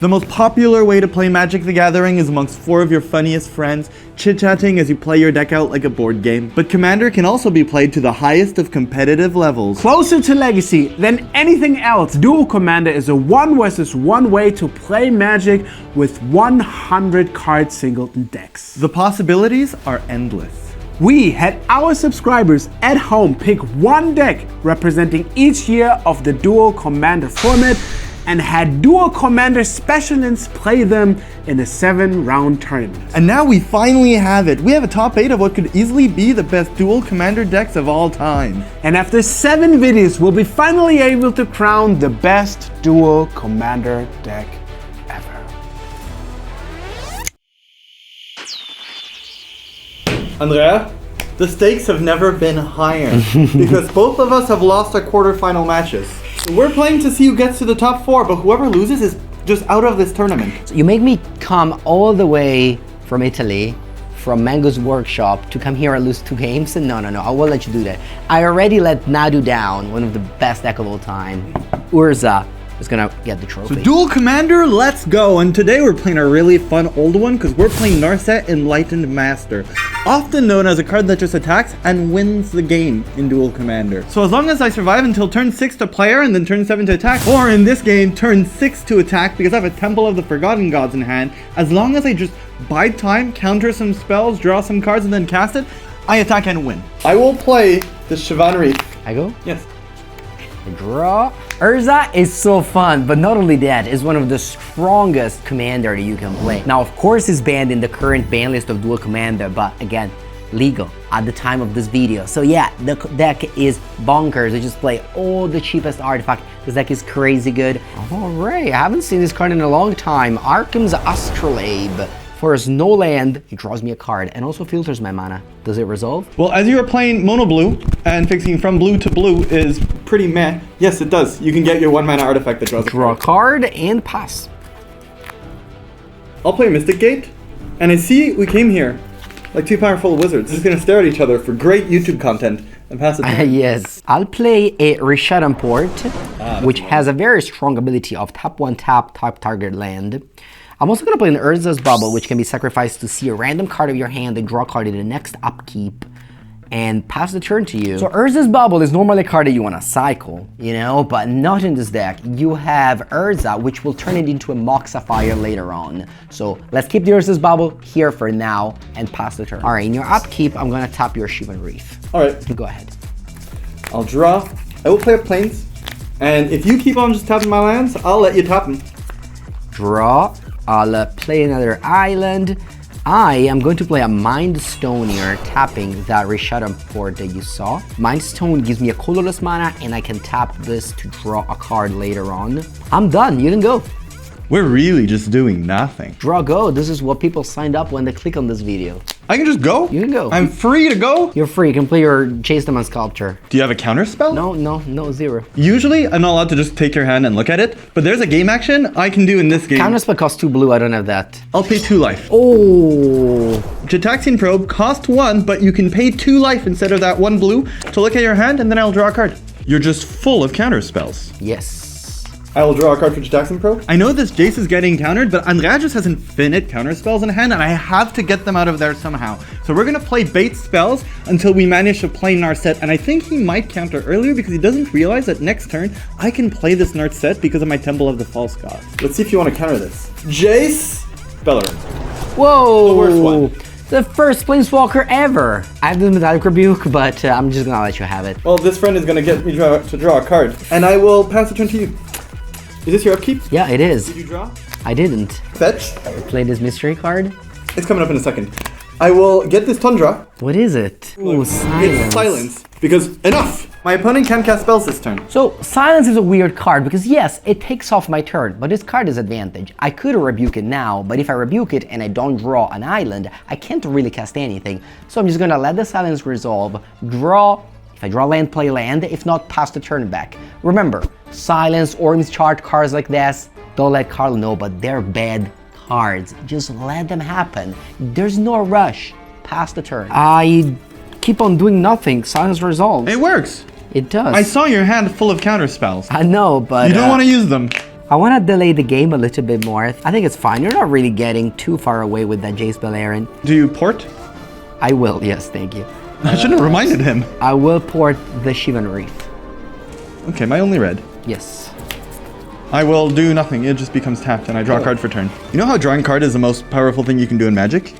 The most popular way to play Magic the Gathering is amongst 4 of your funniest friends, chit-chatting as you play your deck out like a board game. But Commander can also be played to the highest of competitive levels. Closer to Legacy than anything else, Duel Commander is a 1 versus 1 way to play Magic with 100 card singleton decks. The possibilities are endless. We had our subscribers at home pick 1 deck representing each year of the Duel Commander format and had Duel Commander specialists play them in a 7-round tournament. And now we finally have it. We have a top 8 of what could easily be the best Duel Commander decks of all time. And after 7 videos, we'll be finally able to crown the best Duel Commander deck ever. Andrea, the stakes have never been higher because both of us have lost our quarterfinal matches. We're playing to see who gets to the top 4, but whoever loses is just out of this tournament. So you make me come all the way from Italy, from Mango's workshop, to come here and lose 2 games? No, I won't let you do that. I already let Nadu down, one of the best deck of all time. Urza is gonna get the trophy. So Duel Commander, let's go. And today we're playing a really fun old one because we're playing Narset Enlightened Master, often known as a card that just attacks and wins the game in Duel Commander. So as long as I survive until turn 6 to player and then turn 7 to attack, or in this game, turn 6 to attack because I have a Temple of the Forgotten Gods in hand, as long as I just bide time, counter some spells, draw some cards, and then cast it, I attack and win. I will play the Chivalry. I go? Yes. Draw. Urza is so fun, but not only that, is one of the strongest commander that you can play. Now, of course, it's banned in the current ban list of Duel Commander, but again, legal at the time of this video. So yeah, the deck is bonkers. I just play all the cheapest artifact. This deck is crazy good. All right, I haven't seen this card in a long time. Arkham's Astrolabe. For his no land, he draws me a card and also filters my mana. Does it resolve? Well, as you are playing mono blue and fixing from blue to blue is pretty meh. Yes, it does. You can get your 1 mana artifact that draws a Draw a card and pass. I'll play Mystic Gate, and I see we came here like 2 powerful wizards just gonna stare at each other for great YouTube content and pass it. Yes. I'll play a Rishadan Port, which has a very strong ability of tap 1 tap target land. I'm also going to play an Urza's Bubble, which can be sacrificed to see a random card of your hand and draw a card in the next upkeep and pass the turn to you. So Urza's Bubble is normally a card that you want to cycle, you know, but not in this deck. You have Urza, which will turn it into a Mox Sapphire later on. So let's keep the Urza's Bubble here for now and pass the turn. All right, in your upkeep, I'm going to tap your Shivan Reef. All right. Go ahead. I'll draw. I will play a Plains, and if you keep on just tapping my lands, I'll let you tap them. Draw. I'll play another island. I am going to play a Mind Stone here, tapping that Rishadan Port that you saw. Mind Stone gives me a colorless mana, and I can tap this to draw a card later on. I'm done. You can go. We're really just doing nothing. Draw, go. This is what people signed up when they click on this video. I can just go? You can go. I'm free to go? You're free. You can play your Chase Them on Sculpture. Do you have a counter spell? No, 0. Usually, I'm not allowed to just take your hand and look at it, but there's a game action I can do in this game. Counter spell costs 2 blue. I don't have that. I'll pay 2 life. Oh. Jitaxian Probe costs 1, but you can pay 2 life instead of that 1 blue to look at your hand, and then I'll draw a card. You're just full of counter spells. Yes. I will draw a card for Jitaxian Probe. I know this Jace is getting countered, but Andrea just has infinite counter spells in hand, and I have to get them out of there somehow. So we're gonna play bait spells until we manage to play Narset, and I think he might counter earlier because he doesn't realize that next turn I can play this Narset because of my Temple of the False God. Let's see if you want to counter this. Jace, Bellerin. Whoa. The worst one. The first Planeswalker ever. I have the Metallic Rebuke, but I'm just gonna let you have it. Well, this friend is gonna get me to draw a card, and I will pass the turn to you. Is this your upkeep? Yeah, it is. Did you draw? I didn't. Fetch. Play this mystery card. It's coming up in a second. I will get this Tundra. What is it? Ooh, silence. It's silence. Because enough! My opponent can't cast spells this turn. So silence is a weird card because yes, it takes off my turn, but this card is advantage. I could rebuke it now, but if I rebuke it and I don't draw an island, I can't really cast anything. So I'm just gonna let the silence resolve, draw. If I draw land, play land. If not, pass the turn back. Remember, silence or mischarged cards like this, don't let Carl know, but they're bad cards. Just let them happen. There's no rush. Pass the turn. I keep on doing nothing. Silence resolves. It works. It does. I saw your hand full of counter spells. I know, but... You don't want to use them. I want to delay the game a little bit more. I think it's fine. You're not really getting too far away with that Jace Beleren. Do you port? I will, yes, thank you. I should have reminded him. I will port the Shivan Wreath. Okay, my only red. Yes. I will do nothing. It just becomes tapped and I draw a card for turn. You know how drawing card is the most powerful thing you can do in Magic?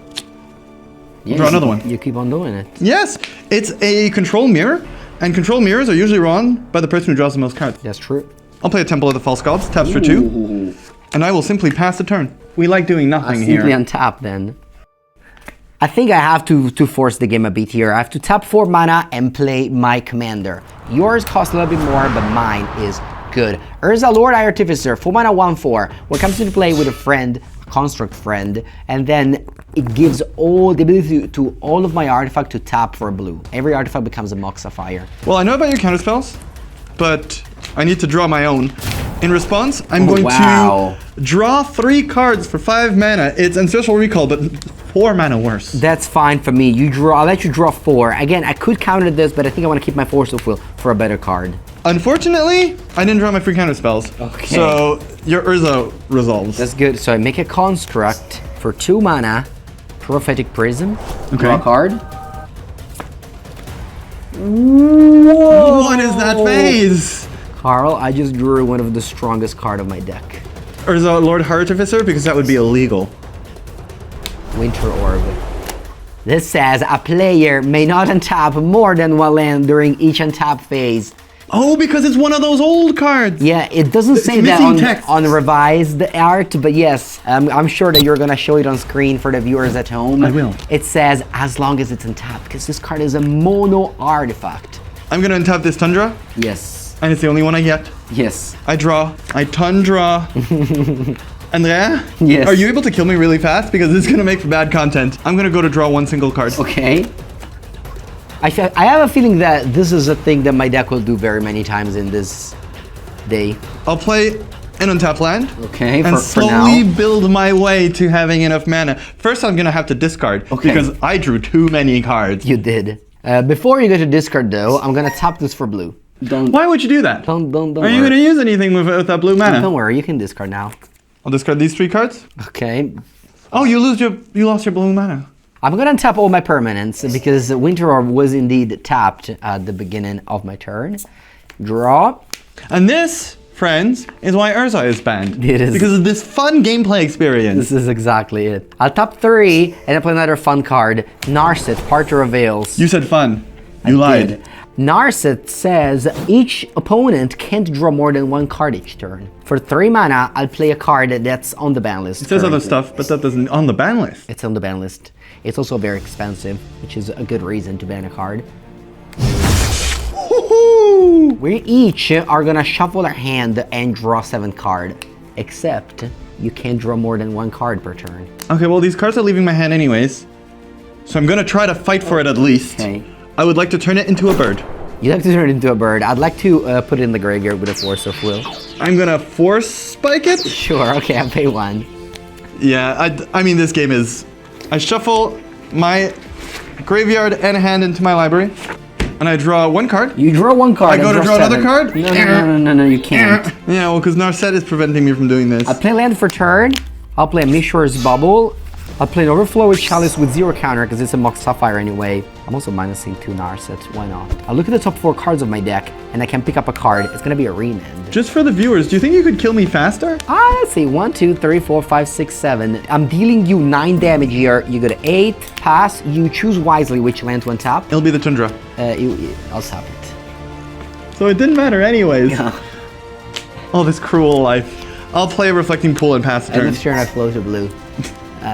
Yes, draw another one. You keep on doing it. Yes, it's a control mirror, and control mirrors are usually drawn by the person who draws the most cards. That's true. I'll play a Temple of the False Gods, taps for 2, and I will simply pass the turn. We like doing nothing here. Simply untap then. I think I have to force the game a bit here. I have to tap 4 mana and play my commander. Yours costs a little bit more, but mine is good. Urza, Lord High Artificer, 4 mana 1/4. What comes into play with a friend, a construct friend, and then it gives all the ability to all of my artifact to tap for a blue. Every artifact becomes a Mox Sapphire. Well, I know about your counterspells, but I need to draw my own. In response, I'm going to draw 3 cards for 5 mana. It's Ancestral Recall, but 4 mana worse. That's fine for me. I'll let you draw 4. Again, I could counter this, but I think I want to keep my Force of Will for a better card. Unfortunately, I didn't draw my free counterspells. Okay. So your Urza resolves. That's good. So I make a construct for 2 mana, Prophetic Prism. Okay. Draw a card. Whoa. What is that phase? Carl, I just drew one of the strongest card of my deck. Urza, Lord High Artificer, because that would be illegal. Winter Orb. This says a player may not untap more than 1 land during each untap phase. Oh, because it's one of those old cards. Yeah, it doesn't say that on revised art, but yes, I'm sure that you're gonna show it on screen for the viewers at home. I will. It says as long as it's untapped, because this card is a mono artifact. I'm gonna untap this Tundra, Yes. and it's the only one I get. Yes. I draw. I Tundra. Andrea? Yes. Are you able to kill me really fast? Because this is gonna make for bad content. I'm gonna go to draw 1 single card. Okay. I have a feeling that this is a thing that my deck will do very many times in this day. I'll play an untapped land. Okay, and for now. slowly build my way to having enough mana. First, I'm gonna have to discard because I drew too many cards. You did. Before you go to discard though, I'm gonna tap this for blue. Why would you do that? Don't Are you gonna use anything with that blue mana? Don't worry, you can discard now. I'll discard these 3 cards. Okay. Oh, you lost your blue mana. I'm gonna untap all my permanents because Winter Orb was indeed tapped at the beginning of my turn. Draw. And this, friends, is why Urza is banned. It is. Because of this fun gameplay experience. This is exactly it. I'll tap 3 and I play another fun card. Narset, Parter of Veils. You said fun. You lied. Narset says each opponent can't draw more than 1 card each turn. For 3 mana, I'll play a card that's on the ban list. It says other stuff, but that doesn't on the ban list. It's on the ban list. It's also very expensive, which is a good reason to ban a card. We each are gonna shuffle our hand and draw 7 cards, except you can't draw more than 1 card per turn. Okay, well these cards are leaving my hand anyways, so I'm gonna try to fight for it at least. Okay. I would like to turn it into a bird. You'd like to turn it into a bird. I'd like to put it in the graveyard with a Force of Will. I'm gonna force spike it. Sure, okay, I'll pay 1. Yeah, I mean this game is... I shuffle my graveyard and a hand into my library, and I draw 1 card. You draw 1 card. I go to draw another card? No, you can't. Yeah, well, because Narset is preventing me from doing this. I'll play land for turn. I'll play a Mishra's Bubble. I'll play an Overflow with Chalice with 0 counter because it's a Mox Sapphire anyway. I'm also minusing 2 Narsets, why not? I'll look at the top 4 cards of my deck and I can pick up a card. It's gonna be a Remand. Just for the viewers, do you think you could kill me faster? Let's see, 1, 2, 3, 4, 5, 6, 7. I'm dealing you 9 damage here. You go to 8, pass, you choose wisely which land to untap. It'll be the Tundra. I'll tap it. So it didn't matter anyways. Yeah. Oh, this cruel life. I'll play a Reflecting Pool and pass the And turn. this turn I flow to blue.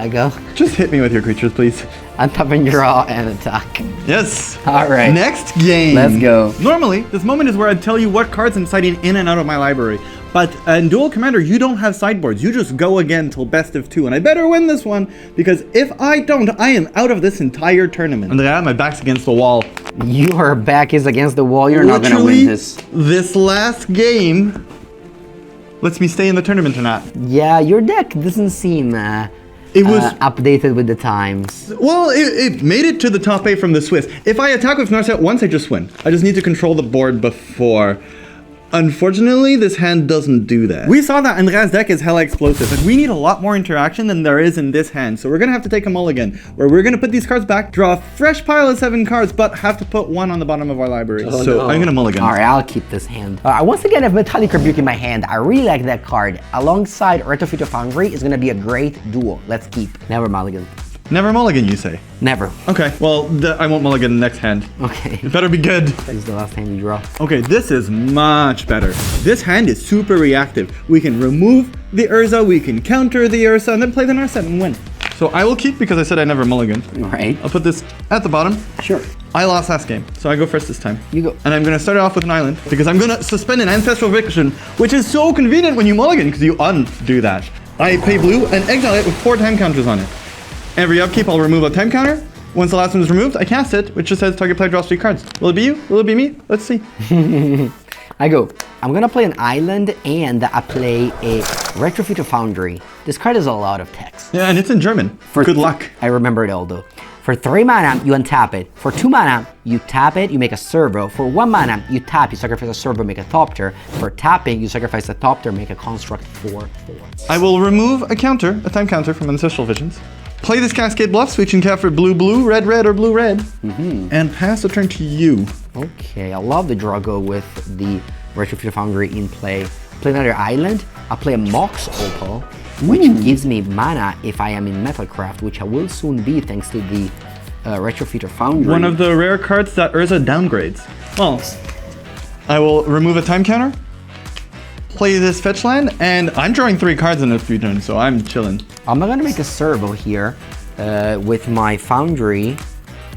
Go. Just hit me with your creatures, please. Untap and draw and attack. Yes. All right. Next game. Let's go. Normally, this moment is where I'd tell you what cards I'm citing in and out of my library. But in Duel Commander, you don't have sideboards. You just go again till best of 2. And I better win this one, because if I don't, I am out of this entire tournament. Andrea, my back's against the wall. Your back is against the wall. You're not gonna win this. This last game lets me stay in the tournament or not. Yeah, your deck doesn't seem It was updated with the times. well, it made it to the top 8 from the Swiss. If I attack with Narset once, I just win. I just need to control the board before. Unfortunately, this hand doesn't do that. We saw that Andrea's deck is hella explosive, and we need a lot more interaction than there is in this hand. So we're gonna have to take a mulligan, where we're gonna put these cards back, draw a fresh pile of 7 cards, but have to put 1 on the bottom of our library. I'm gonna mulligan. All right, I'll keep this hand. Once again, I have Metallic Rebuke in my hand. I really like that card. Alongside Retrofit Foundry is gonna be a great duo. Let's keep. Never mulligan. Never mulligan, you say? Never. Okay, well, I won't mulligan the next hand. Okay. It better be good. This is the last hand you draw. Okay, this is much better. This hand is super reactive. We can remove the Urza, we can counter the Urza, and then play the Narset and win. So I will keep because I said I never mulligan. All right. I'll put this at the bottom. Sure. I lost last game, so I go first this time. You go. And I'm gonna start it off with an island because I'm gonna suspend an Ancestral Fiction, which is so convenient when you mulligan because you undo that. I pay blue and exile it with 4 time counters on it. Every upkeep, I'll remove a time counter. Once the last one is removed, I cast it, which just says target player draws 3 cards. Will it be you? Will it be me? Let's see. I go. I'm gonna play an island and I play a Retrofit Foundry. This card has a lot of text. Yeah, and it's in German. Good luck. I remember it all though. For 3 mana, you untap it. For 2 mana, you tap it, you make a servo. For 1 mana, you tap, you sacrifice a servo, make a Thopter. For tapping, you sacrifice a Thopter, make a construct 4/4. I will remove a counter, a time counter from Ancestral Visions. Play this Cascade Bluff, switching cap for blue, red, or blue-red. And pass the turn to you. Okay, I love the Drago with the Retrofit Foundry in play. Play another island. I'll play a Mox Opal, which gives me mana if I am in Metalcraft, which I will soon be thanks to the Retrofit Foundry. One of the rare cards that Urza downgrades. Well, I will remove a time counter, play this fetch land, and I'm drawing 3 cards in a few turns, so I'm chilling. I'm gonna make a servo here with my Foundry,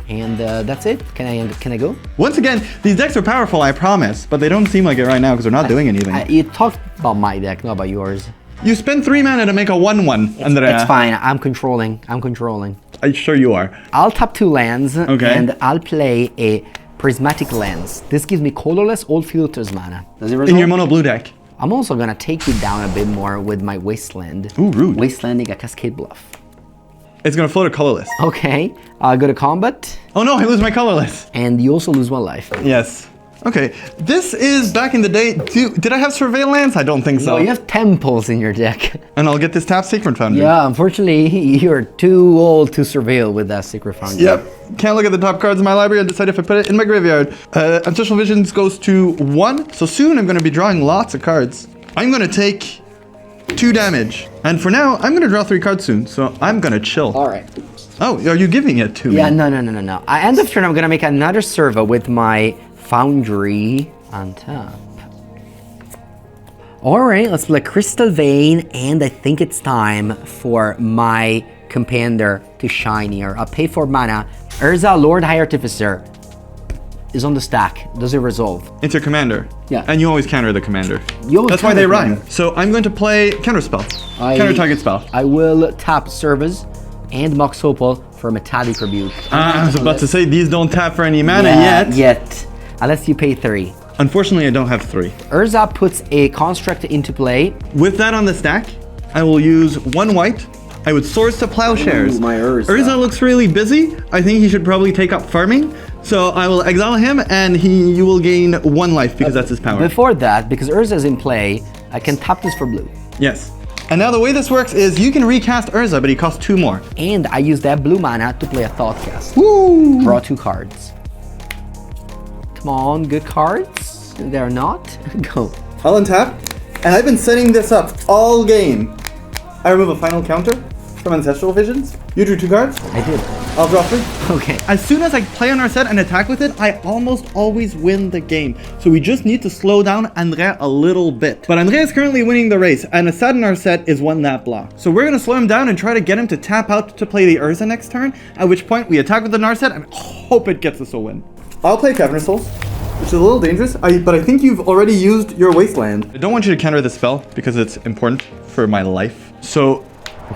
and that's it. Can I go? Once again, these decks are powerful, I promise, but they don't seem like it right now because they're not doing anything. You talked about my deck, not about yours. You spend 3 mana to make a 1/1, Andrea. It's fine. I'm controlling. I'm sure you are. I'll tap 2 lands, Okay. and I'll play a Prismatic Lens. This gives me colorless Old Filters mana. Does it resolve? In your mono blue deck. I'm also gonna take you down a bit more with my Wasteland. Ooh, rude. Wastelanding a Cascade Bluff. It's gonna float a colorless. Okay, go to combat, Oh no, I lose my colorless. and you also lose 1 life. Yes. Okay, this is back in the day. Did I have Surveillance? I don't think so. So you have Temples in your deck. And I'll get this tap Sacred Foundry. Yeah, unfortunately, you're too old to surveil with that Sacred Foundry. Yep. Can't look at the top cards in my library and decide if I put it in my graveyard. Ancestral Visions goes to 1, so soon I'm going to be drawing lots of cards. I'm going to take 2 damage. And for now, I'm going to draw 3 cards soon, so I'm going to chill. All right. Oh, are you giving it to me? Yeah, no. End of turn, I'm gonna make another servo with my Foundry on top. All right, let's play Crystal Vein, and I think it's time for my Commander to shine here. I'll pay 4 mana. Urza, Lord High Artificer is on the stack. Does it resolve? It's your commander. Yeah. And you always counter the commander. You always That's why counter they the rhyme. commander. So I'm going to play counter spell. Counter target spell. I will tap Service and Mox Opal for Metallic Rebuke. I was about to say, these don't tap for any mana Yet. Unless you pay 3. Unfortunately, I don't have 3. Urza puts a construct into play. With that on the stack, I will use 1 white. I would source to Plowshares. Ooh, my Urza. Urza looks really busy. I think he should probably take up farming. So I will exile him, and you will gain 1 life because that's his power. Before that, because Urza is in play, I can tap this for blue. Yes. And now the way this works is you can recast Urza, but he costs 2 more. And I use that blue mana to play a Thoughtcast. Woo! Draw 2 cards. Come on, good cards. They're not. Go. I'll untap, and I've been setting this up all game. I remove a final counter from Ancestral Visions. You drew 2 cards. I did. I'll draw 3. Okay. As soon as I play on our set and attack with it, I almost always win the game. So we just need to slow down Andrea a little bit. But Andrea is currently winning the race, and a set in our set is 1 that block. So we're gonna slow him down and try to get him to tap out to play the Urza next turn, at which point we attack with the Narset and hope it gets us a win. I'll play Cavern Souls, which is a little dangerous, but I think you've already used your Wasteland. I don't want you to counter the spell because it's important for my life. So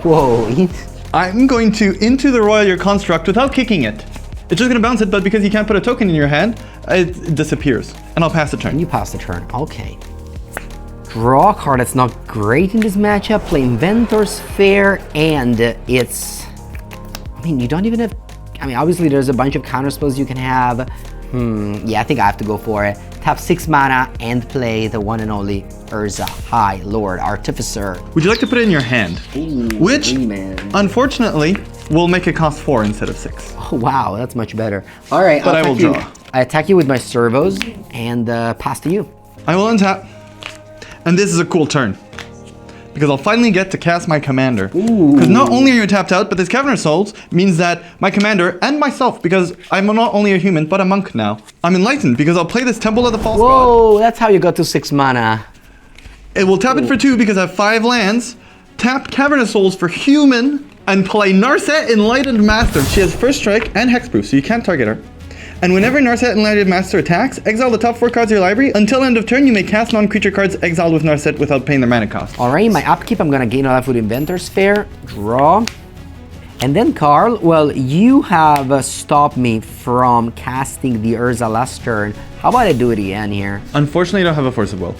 Whoa. I'm going to into the Royal Your Construct without kicking it. It's just gonna bounce it, but because you can't put a token in your hand, it disappears. And I'll pass the turn. You pass the turn. Okay. Draw a card that's not great in this matchup. Play Inventor's Fair, and it's... I mean, you don't even have... I mean, obviously there's a bunch of counter spells you can have. Yeah, I think I have to go for it. tap 6 mana and play the one and only Urza, High Artificer. Would you like to put it in your hand? Ooh, Which, man. unfortunately, will make it cost 4 instead of 6. Oh, wow, that's much better. All right, But I will draw. I attack you with my servos and pass to you. I will untap. And this is a cool turn. Because I'll finally get to cast my commander. Because not only are you tapped out, but this Cavern of Souls means that my commander and myself, because I'm not only a human, but a monk now, I'm enlightened because I'll play this Temple of the False God. Whoa, that's how you got to 6 mana. It will tap it for 2 because I have 5 lands, tap Cavern of Souls for human, and play Narset Enlightened Master. She has first strike and hexproof, so you can't target her. And whenever Narset Enlightened Master attacks, exile the top 4 cards of your library. Until end of turn, you may cast non-creature cards exiled with Narset without paying their mana cost. Alright, my upkeep, I'm gonna gain a life with Inventor Sphere, draw. And then Carl, well, you have stopped me from casting the Urza last turn. How about I do it again here? Unfortunately, I don't have a Force of Will.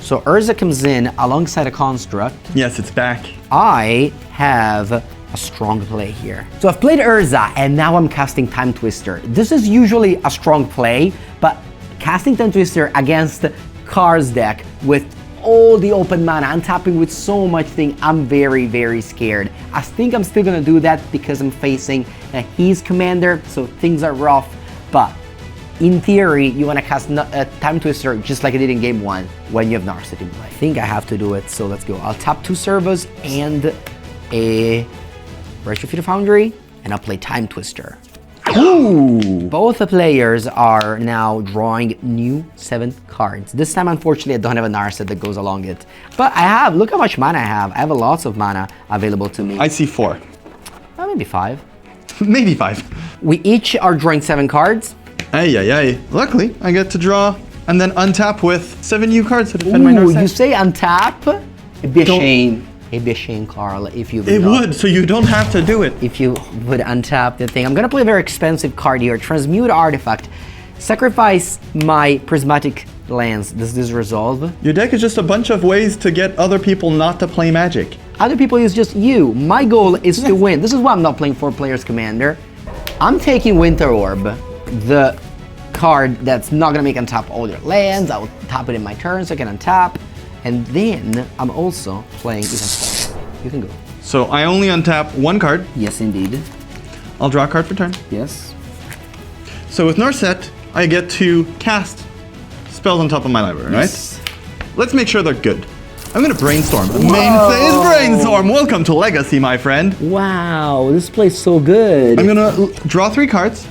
So Urza comes in alongside a Construct. Yes, it's back. I have a strong play here. So I've played Urza and now I'm casting Time Twister. This is usually a strong play, but casting Time Twister against Car's deck with all the open mana, untapping with so much thing, I'm very, very scared. I think I'm still gonna do that because I'm facing his commander, so things are rough, but in theory, you want to cast Time Twister just like I did in game 1 when you have Narset in play. I think I have to do it, so let's go. I'll tap 2 servos and a Retrofit Foundry, and I'll play Time Twister. Ooh! Both the players are now drawing new 7 cards. This time, unfortunately, I don't have a Narset that goes along it. But I have, look how much mana I have. I have lots of mana available to me. I see 4. Maybe 5. Maybe 5. We each are drawing 7 cards. Ay, ay, ay. Luckily, I get to draw and then untap with 7 new cards to defend my Narset. You say untap? It'd be a shame. It'd be a shame, Carl, if you would It would, so you don't have to do it. If you would untap the thing. I'm gonna play a very expensive card here. Transmute Artifact. Sacrifice my Prismatic Lands. Does this resolve? Your deck is just a bunch of ways to get other people not to play Magic. Other people use just you. My goal is to win. This is why I'm not playing 4 players Commander. I'm taking Winter Orb, the card that's not gonna make untap all your lands. I will tap it in my turn so I can untap. And then I'm also playing, you can go. So I only untap 1 card. Yes, indeed. I'll draw a card for turn. Yes. So with Narset, I get to cast spells on top of my library, Yes. right? Let's make sure they're good. I'm gonna brainstorm. The mainstay is brainstorm. Welcome to Legacy, my friend. Wow, this plays so good. I'm gonna draw 3 cards.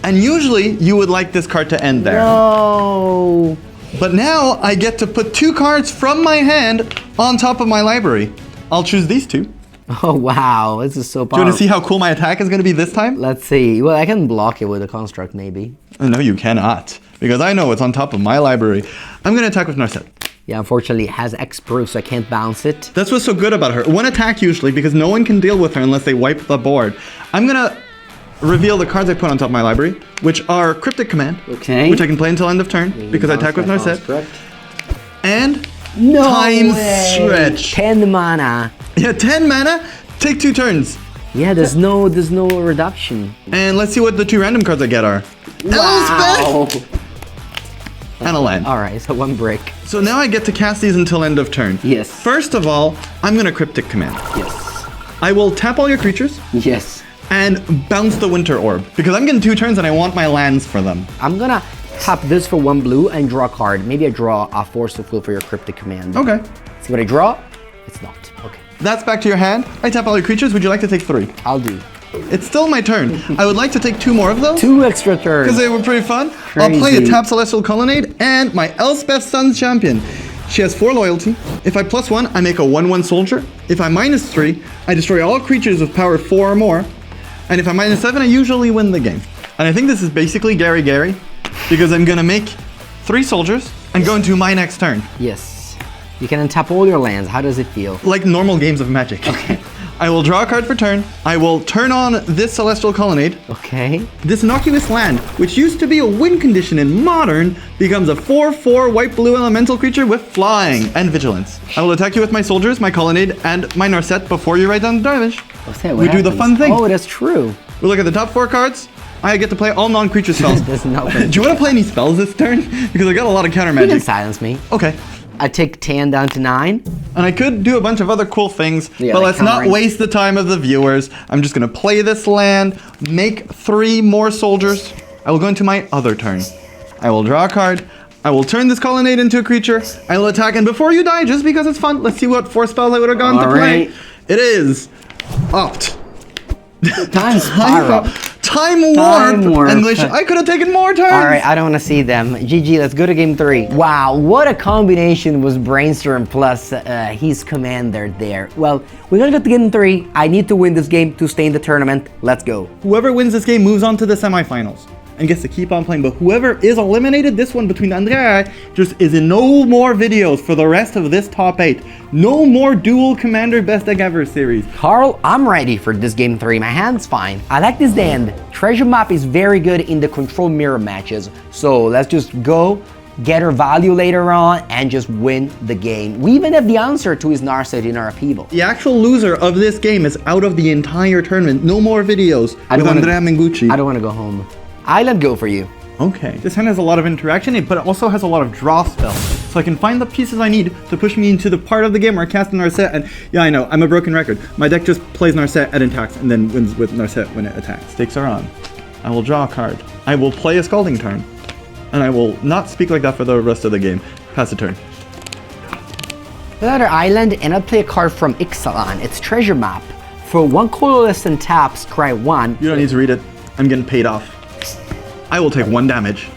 And usually you would like this card to end there. No. But now I get to put 2 cards from my hand on top of my library. I'll choose these 2. Oh wow, this is so powerful. Do you want to see how cool my attack is going to be this time? Let's see. Well, I can block it with a Construct maybe. No, you cannot. Because I know it's on top of my library. I'm going to attack with Narset. Yeah, unfortunately it has X-Proof, so I can't bounce it. That's what's so good about her. 1 attack usually, because no one can deal with her unless they wipe the board. I'm going to reveal the cards I put on top of my library, which are Cryptic Command, Okay. which I can play until end of turn, because I attack with Narset, and No Time way. Stretch. 10 mana. Yeah, 10 mana, take 2 turns. Yeah, there's no reduction. And let's see what the 2 random cards I get are. Elspeth! And a land. Alright, so 1 brick. So now I get to cast these until end of turn. Yes. First of all, I'm going to Cryptic Command. Yes. I will tap all your creatures Yes. and bounce the Winter Orb, because I'm getting 2 turns and I want my lands for them. I'm gonna tap this for 1 blue and draw a card. Maybe I draw a Force of Will for your Cryptic Command. Okay. See what I draw? It's not. Okay. That's back to your hand. I tap all your creatures. Would you like to take 3? I'll do. It's still my turn. I would like to take 2 more of those. 2 extra turns. Because they were pretty fun. I'll play a Crazy. tap Celestial Colonnade and my Elspeth Sun's Champion. She has 4 loyalty. If I +1, I make a 1/1 soldier. If I -3, I destroy all creatures with power 4 or more. And if I'm -7, I usually win the game. And I think this is basically Gary, because I'm gonna make 3 soldiers and go into my next turn. Yes. You can untap all your lands. How does it feel? Like normal games of Magic. Okay. I will draw a card for turn. I will turn on this Celestial Colonnade. Okay. This innocuous land, which used to be a win condition in Modern, becomes a 4/4 white-blue elemental creature with flying and vigilance. I will attack you with my soldiers, my Colonnade, and my Narset before you write down the damage. What's that? We do the fun thing. Oh, that's true. We look at the top 4 cards. I get to play all non-creature spells. There's no Do you want to play any spells this turn? Because I got a lot of counter You can magic. silence me. Okay. I take 10 down to 9. And I could do a bunch of other cool things, Yeah, but like let's not countering. waste the time of the viewers. I'm just going to play this land, make 3 more soldiers. I will go into my other turn. I will draw a card. I will turn this colonnade into a creature. I will attack, and before you die, just because it's fun, let's see what 4 spells I would have gone to play. Alright. It is Opt. Time Spiral. Time Warp. Time Warp. English. I could have taken more turns. Alright, I don't want to see them. GG, let's go to game 3. Wow, what a combination was Brainstorm plus his commander there. Well, we're gonna go to game 3. I need to win this game to stay in the tournament. Let's go. Whoever wins this game moves on to the semifinals and gets to keep on playing. But whoever is eliminated, this one between Andrea and I, just is in no more videos for the rest of this top 8. No more Duel Commander Best Deck Ever series. Carl, I'm ready for this game 3. My hand's fine. I like this hand. Treasure Map is very good in the control mirror matches. So let's just go, get our value later on, and just win the game. We even have the answer to his Narset in our upheaval. The actual loser of this game is out of the entire tournament. No more videos with Andrea Mengucci. I don't want to go home. Island go for you. Okay. This hand has a lot of interaction, but it also has a lot of draw spells. So I can find the pieces I need to push me into the part of the game where I cast a Narset. And yeah, I know, I'm a broken record. My deck just plays Narset and attacks, and then wins with Narset when it attacks. Stakes are on. I will draw a card. I will play a Scalding Tarn. And I will not speak like that for the rest of the game. Pass a turn. Another island, and I'll play a card from Ixalan. It's Treasure Map. For 1 colorless and tap, scry 1. You don't need to read it. I'm getting paid off. I will take 1 damage.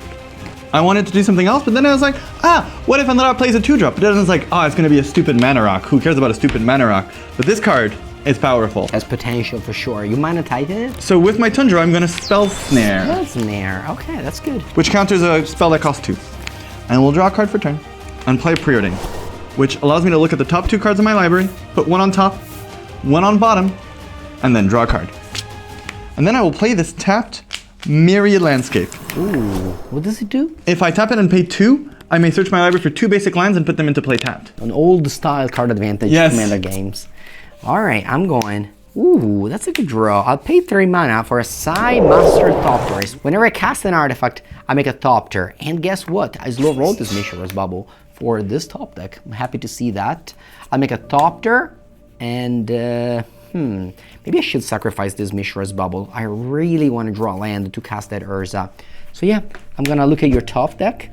I wanted to do something else, but then I was like, what if Andrea plays a 2-drop? But then I was like, it's going to be a stupid mana rock. Who cares about a stupid mana rock? But this card is powerful. Has potential for sure. You mind to tighten it? So with my Tundra, I'm going to spell Snare, That's Nair. Okay, that's good. which counters a spell that costs 2. And we'll draw a card for turn and play Preordain, which allows me to look at the top 2 cards of my library, put 1 on top, 1 on bottom, and then draw a card. And then I will play this tapped Myriad Landscape. Ooh, what does it do? If I tap it and pay 2, I may search my library for 2 basic lands and put them into play tapped. An old style card advantage Yes. Commander games. Alright, I'm going. Ooh, that's a good draw. I'll pay 3 mana for a High Master Thopterist. Whenever I cast an artifact, I make a Thopter. And guess what? I slow roll this Mishra's Bubble for this top deck. I'm happy to see that. I'll make a Thopter and maybe I should sacrifice this Mishra's Bubble. I really want to draw land to cast that Urza. So yeah, I'm gonna look at your top deck.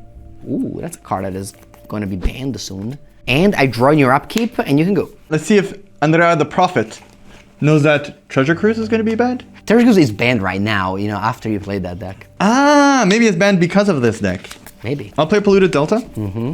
Ooh, that's a card that is gonna be banned soon. And I draw in your upkeep, and you can go. Let's see if Andrea the Prophet knows that Treasure Cruise is going to be banned. Treasure Cruise is banned right now, you know, after you played that deck. Maybe it's banned because of this deck. Maybe. I'll play Polluted Delta.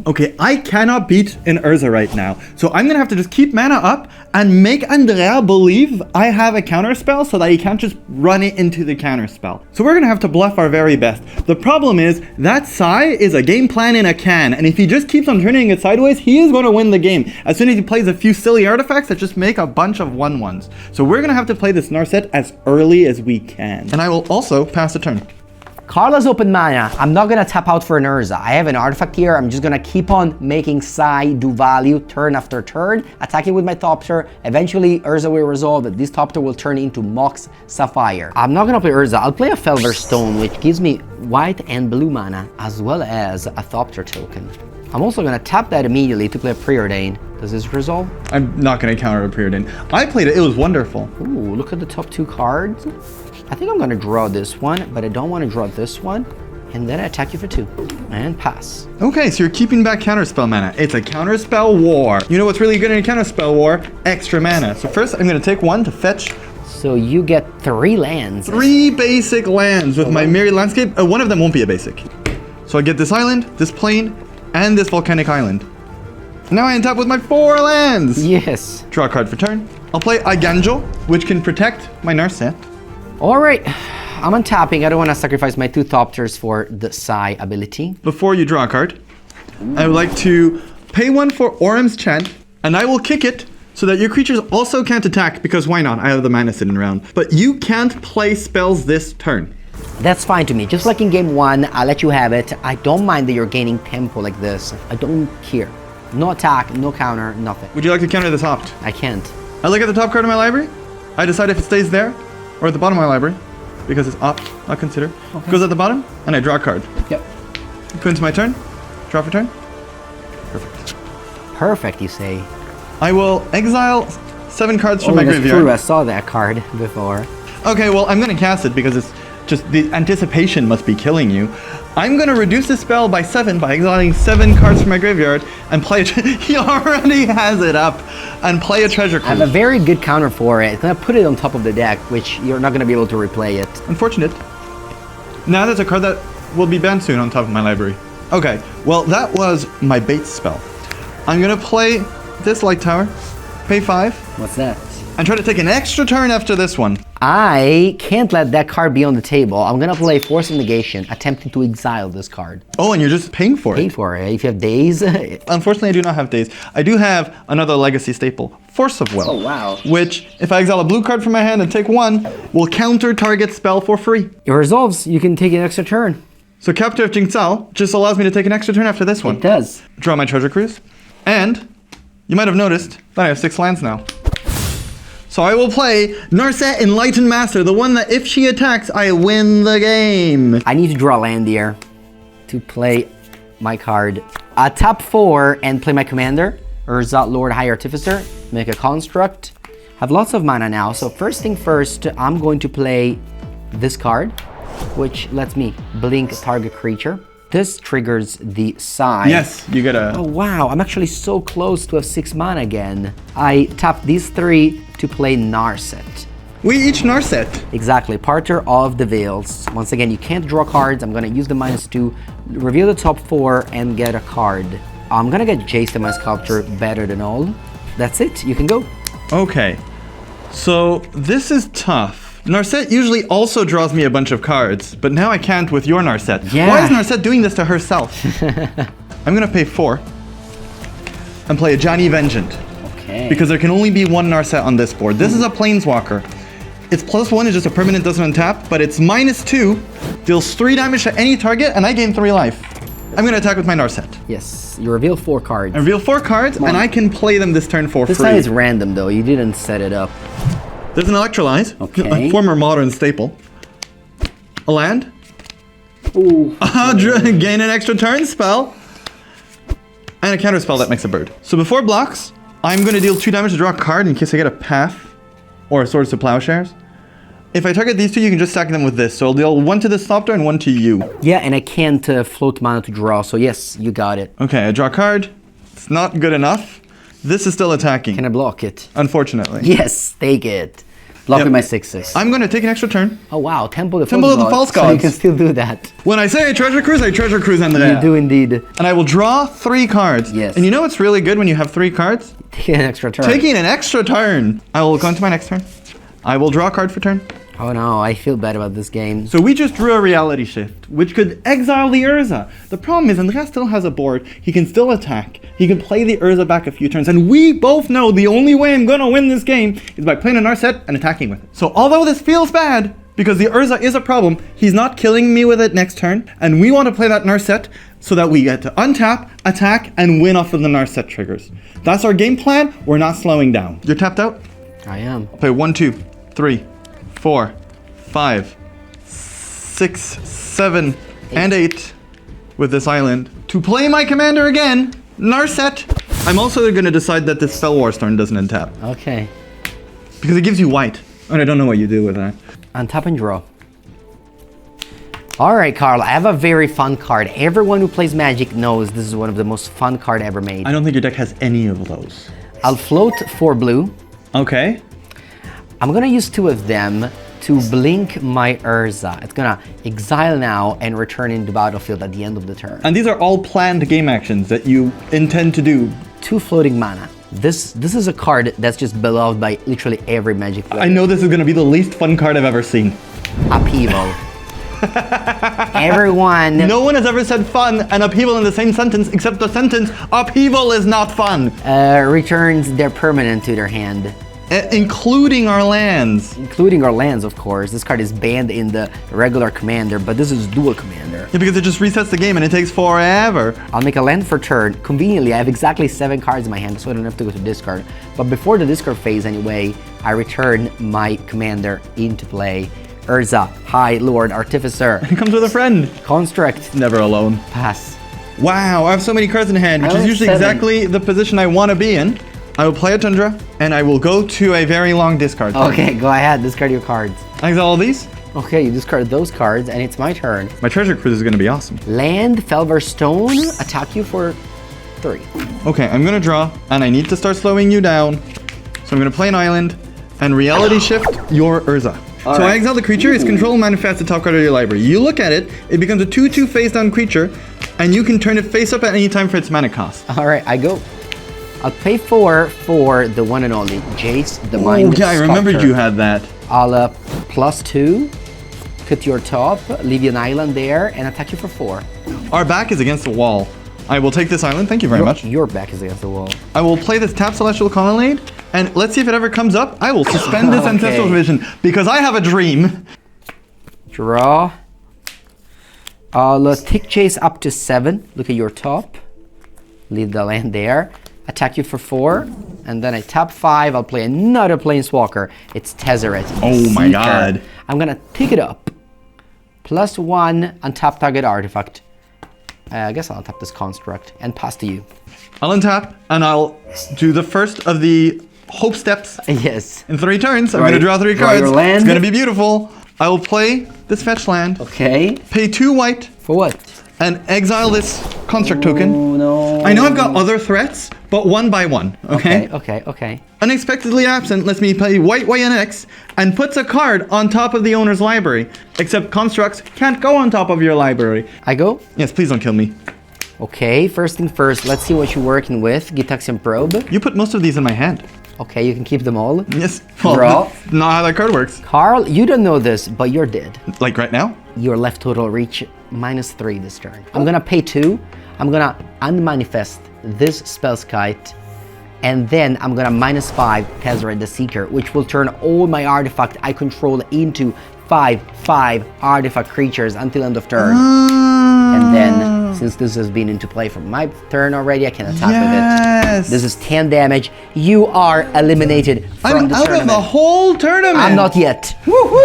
Okay, I cannot beat an Urza right now. So I'm going to have to just keep mana up and make Andrea believe I have a counter spell so that he can't just run it into the counter spell. So we're going to have to bluff our very best. The problem is that Sai is a game plan in a can. And if he just keeps on turning it sideways, he is going to win the game. As soon as he plays a few silly artifacts that just make a bunch of 1/1s. So we're going to have to play this Narset as early as we can. And I will also pass a turn. Carla's open mana. I'm not gonna tap out for an Urza. I have an artifact here. I'm just gonna keep on making Sai do value turn after turn, attacking with my Thopter. Eventually, Urza will resolve that this Thopter will turn into Mox Sapphire. I'm not gonna play Urza. I'll play a Felver Stone, which gives me white and blue mana, as well as a Thopter token. I'm also gonna tap that immediately to play a Preordain. Does this resolve? I'm not going to counter a Preordain. I played it. It was wonderful. Ooh, look at the top 2 cards. I think I'm gonna draw this one, but I don't want to draw this one. And then I attack you for 2 and pass. Okay, so you're keeping back counterspell mana. It's a counterspell war. You know what's really good in a counterspell war? Extra mana. So first, I'm going to take 1 to fetch So you get 3 lands. 3 basic lands with my Myriad Landscape. One of them won't be a basic. So I get this island, this plain, and this volcanic island. Now I end up with my 4 lands. Yes. Draw a card for turn. I'll play Iganjel, which can protect my Narset. All right. I'm untapping. I don't want to sacrifice my 2 Thopters for the Sai ability. Before you draw a card, I would like to pay 1 for Orem's Chant, and I will kick it so that your creatures also can't attack, because why not? I have the mana sitting around. But you can't play spells this turn. That's fine to me. Just like in game 1, I'll let you have it. I don't mind that you're gaining tempo like this. I don't care. No attack, no counter, nothing. Would you like to counter this Opt? I can't. I look at the top card of my library. I decide if it stays there or at the bottom of my library. because it's up. I'll consider. Goes at the bottom, and I draw a card. Yep. Go into my turn. Draw for turn. Perfect. Perfect, you say. I will exile 7 cards from my that's graveyard. true. I saw that card before. Okay, well, I'm going to cast it because it's just the anticipation must be killing you. I'm going to reduce the spell by 7 by exiling 7 cards from my graveyard and play he already has it up and play a treasure I have cruise. a very good counter for it. I'm gonna put it on top of the deck, which you're not gonna be able to replay it. Unfortunate. Now there's a card that will be banned soon on top of my library. Okay, well, that was my bait spell. I'm going to play this Light Tower, pay 5, What's that? and try to take an extra turn after this one. I can't let that card be on the table. I'm gonna play Force of Negation, attempting to exile this card. Oh, and you're just paying for Pay it. for it. If you have days. Unfortunately, I do not have days. I do have another legacy staple, Force of Will. Oh, wow. Which, if I exile a blue card from my hand and take 1, will counter target spell for free. It resolves. You can take an extra turn. So Captive of Jingzao just allows me to take an extra turn after this one. It does. Draw my treasure cruise. And you might have noticed that I have 6 lands now. So I will play Narset Enlightened Master, the one that if she attacks, I win the game. I need to draw land here to play my card. Tap 4 and play my commander, Urza, Lord High Artificer. Make a construct. Have lots of mana now, so first thing first, I'm going to play this card, which lets me blink target creature. This triggers the side. Yes, you get a... Oh wow, I'm actually so close to have 6 mana again. I tap these 3 to play Narset. We each Narset. Exactly, Parter of the Veils. Once again, you can't draw cards. I'm gonna use the -2, reveal the top 4, and get a card. I'm gonna get Jace to my sculpture, better than all. That's it, you can go. Okay, so this is tough. Narset usually also draws me a bunch of cards, but now I can't with your Narset. Yeah. Why is Narset doing this to herself? I'm gonna pay 4 and play a Johnny Vengeant. Okay. Because there can only be 1 Narset on this board. This is a Planeswalker. Its +1 is just a permanent, doesn't untap, but it's -2, deals 3 damage to any target, and I gain 3 life. I'm gonna attack with my Narset. Yes, you reveal 4 cards. I reveal 4 cards, and I can play them this turn for This free. time it's random though, you didn't set it up. There's an Electrolyze, Okay. a former modern staple. A land. Ooh. Gain an extra turn spell. And a counter spell that makes a bird. So before blocks, I'm going to deal 2 damage to draw a card in case I get a Path or a Swords to Plowshares. If I target these 2, you can just stack them with this. So I'll deal 1 to the Sculptor and 1 to you. Yeah, and I can't float mana to draw, so yes, you got it. Okay, I draw a card. It's not good enough. This is still attacking. Can I block it? Unfortunately. Yes, take it. Block Yep. with my 6/6. I'm going to take an extra turn. Oh wow, Temple of the Temple of the False So you Gods. can still do that. When I say I treasure cruise, Andrea. You do indeed. And I will draw 3 cards. Yes. And you know what's really good when you have 3 cards? Take an extra turn. Taking an extra turn. I will go into my next turn. I will draw a card for turn. Oh no, I feel bad about this game. So we just drew a reality shift, which could exile the Urza. The problem is Andrea still has a board. He can still attack. He can play the Urza back a few turns. And we both know the only way I'm going to win this game is by playing a Narset and attacking with it. So although this feels bad, because the Urza is a problem, he's not killing me with it next turn. And we want to play that Narset so that we get to untap, attack, and win off of the Narset triggers. That's our game plan. We're not slowing down. You're tapped out? I am. Play 1, 2, 3, 4, 5, 6, 7, and 8 with this island. To play my commander again, Narset. I'm also going to decide that this Spell War Storm doesn't untap. Okay. Because it gives you white. And I don't know what you do with that. Untap and draw. Alright, Carl, I have a very fun card. Everyone who plays Magic knows this is one of the most fun card ever made. I don't think your deck has any of those. I'll float 4 blue. Okay. I'm gonna use 2 of them to blink my Urza. It's gonna exile now and return into battlefield at the end of the turn. And these are all planned game actions that you intend to do. 2 floating mana. This is a card that's just beloved by literally every Magic player. I know this is going to be the least fun card I've ever seen. Upheaval. Everyone. No one has ever said fun and upheaval in the same sentence except the sentence, upheaval is not fun. Returns their permanent to their hand. Including our lands. Including our lands, of course. This card is banned in the regular commander, but this is dual commander. Yeah, because it just resets the game and it takes forever. I'll make a land for turn. Conveniently, I have exactly 7 cards in my hand, so I don't have to go to discard. But before the discard phase anyway, I return my commander into play. Urza, High Artificer. It comes with a friend. Construct. Never alone. Pass. Wow, I have so many cards in hand, which I is have usually 7. exactly the position I want to be in. I will play a Tundra, and I will go to a very long discard. Okay, go ahead. Discard your cards. I exile all these. Okay, you discard those cards, and it's my turn. My treasure cruise is going to be awesome. Land, Felver Stone, attack you for 3. Okay, I'm going to draw, and I need to start slowing you down. So I'm going to play an island, and reality shift your Urza. So I exile the creature, its control manifests the top card of your library. You look at it, it becomes a 2/2 face down creature, and you can turn it face up at any time for its mana cost. Alright, I go. I'll pay 4 for the one and only Jace, the Mind Yeah, I remembered Sculptor. you had that. I'll +2, cut your top, leave you an island there, and attack you for 4. Our back is against the wall. I will take this island, thank you very much. Your back is against the wall. I will play this tap Celestial Colonnade, and let's see if it ever comes up. I will suspend this Ancestral Vision, because I have a dream. Draw. I'll tick Chase up to 7. Look at your top. Leave the land there. Attack you for 4. And then I tap 5. I'll play another Planeswalker. It's Tezzeret. Oh my Seeker. god. I'm gonna pick it up. +1 on tap target artifact. I guess I'll tap this construct and pass to you. I'll untap, and I'll do the first of the Hope Steps Yes. in 3 turns. I'm Right. going to draw 3 Draw cards. your land. It's going to be beautiful. I will play this fetch land, Okay. pay 2 white, For what? and exile this construct token. Oh no. I know I've got other threats, but one by one, okay? Okay. Unexpectedly Absent lets me play white YNX and puts a card on top of the owner's library. Except constructs can't go on top of your library. I go. Yes, please don't kill me. Okay, first thing first, let's see what you're working with. Gitaxian Probe. You put most of these in my hand. Okay, you can keep them all. Yes. Well, Draw. that's not how that card works. Carl, you don't know this, but you're dead. Like right now? Your left total reach -3 this turn. I'm gonna pay 2. I'm gonna unmanifest this Spellskite. And then I'm gonna -5 Tezzeret the Seeker, which will turn all my artifact I control into 5/5 artifact creatures until end of turn. And then, since this has been into play for my turn already, I can attack with it. This is 10 damage. You are eliminated from I'm the out tournament. of the whole tournament. I'm not yet.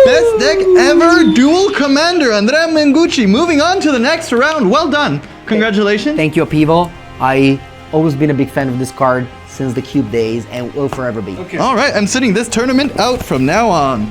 Best deck ever, Duel Commander Andrea Mengucci. Moving on to the next round. Well done. Congratulations. Thank you, Upheaval. I always been a big fan of this card since the Cube days and will forever be. All right, I'm sitting this tournament out from now on.